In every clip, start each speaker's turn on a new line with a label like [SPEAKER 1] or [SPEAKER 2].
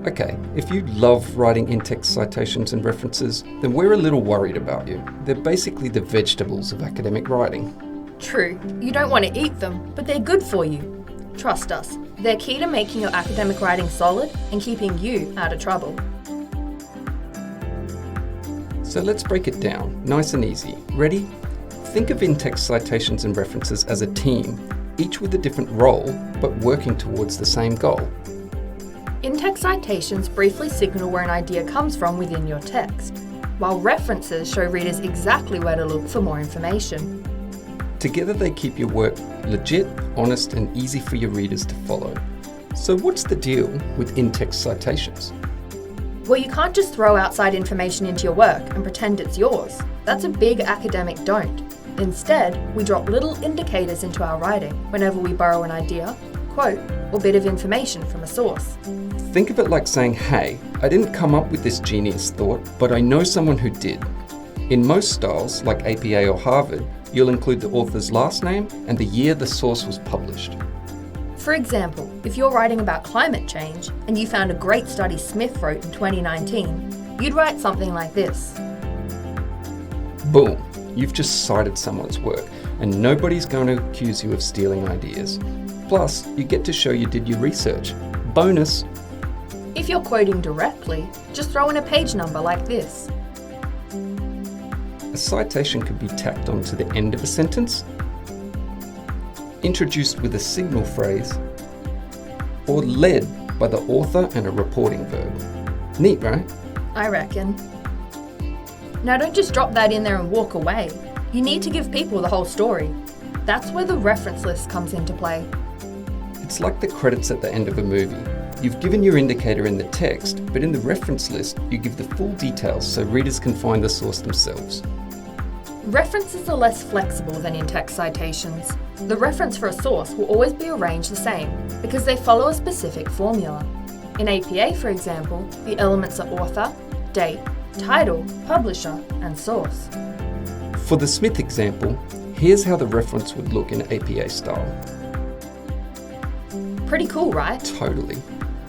[SPEAKER 1] Okay, if you love writing in-text citations and references, then we're a little worried about you. They're basically the vegetables of academic writing.
[SPEAKER 2] True, you don't want to eat them, but they're good for you. Trust us, they're key to making your academic writing solid and keeping you out of trouble.
[SPEAKER 1] So let's break it down, nice and easy. Ready? Think of in-text citations and references as a team, each with a different role, but working towards the same goal.
[SPEAKER 2] In-text citations briefly signal where an idea comes from within your text, while references show readers exactly where to look for more information.
[SPEAKER 1] Together they keep your work legit, honest, and easy for your readers to follow. So what's the deal with in-text citations?
[SPEAKER 2] Well, you can't just throw outside information into your work and pretend it's yours. That's a big academic don't. Instead, we drop little indicators into our writing whenever we borrow an idea, quote, or bit of information from a source.
[SPEAKER 1] Think of it like saying, hey, I didn't come up with this genius thought, but I know someone who did. In most styles, like APA or Harvard, you'll include the author's last name and the year the source was published.
[SPEAKER 2] For example, if you're writing about climate change and you found a great study Smith wrote in 2019, you'd write something like this.
[SPEAKER 1] Boom, you've just cited someone's work, and nobody's going to accuse you of stealing ideas. Plus, you get to show you did your research. Bonus!
[SPEAKER 2] If you're quoting directly, just throw in a page number like this.
[SPEAKER 1] A citation could be tacked onto the end of a sentence, introduced with a signal phrase, or led by the author and a reporting verb. Neat, right?
[SPEAKER 2] I reckon. Now don't just drop that in there and walk away. You need to give people the whole story. That's where the reference list comes into play.
[SPEAKER 1] It's like the credits at the end of a movie. You've given your indicator in the text, but in the reference list, you give the full details so readers can find the source themselves.
[SPEAKER 2] References are less flexible than in-text citations. The reference for a source will always be arranged the same because they follow a specific formula. In APA, for example, the elements are author, date, title, publisher, and source.
[SPEAKER 1] For the Smith example, here's how the reference would look in APA style.
[SPEAKER 2] Pretty cool, right?
[SPEAKER 1] Totally.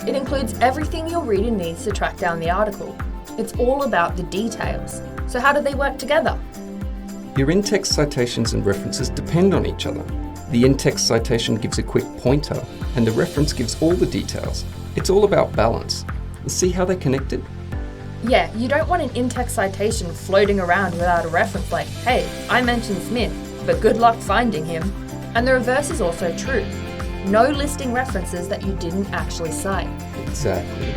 [SPEAKER 2] It includes everything your reader needs to track down the article. It's all about the details. So how do they work together?
[SPEAKER 1] Your in-text citations and references depend on each other. The in-text citation gives a quick pointer, and the reference gives all the details. It's all about balance. See how they're connected?
[SPEAKER 2] Yeah, you don't want an in-text citation floating around without a reference like, hey, I mentioned Smith, but good luck finding him. And the reverse is also true. No listing references that you didn't actually cite.
[SPEAKER 1] Exactly.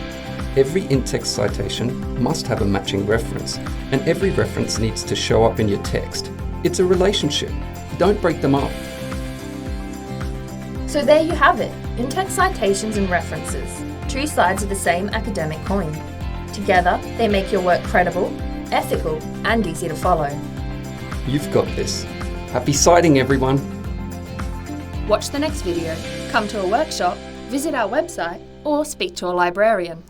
[SPEAKER 1] Every in-text citation must have a matching reference, and every reference needs to show up in your text. It's a relationship. Don't break them up.
[SPEAKER 2] So there you have it, in-text citations and references, two sides of the same academic coin. Together, they make your work credible, ethical, and easy to follow.
[SPEAKER 1] You've got this. Happy citing, everyone!
[SPEAKER 2] Watch the next video, come to a workshop, visit our website, or speak to a librarian.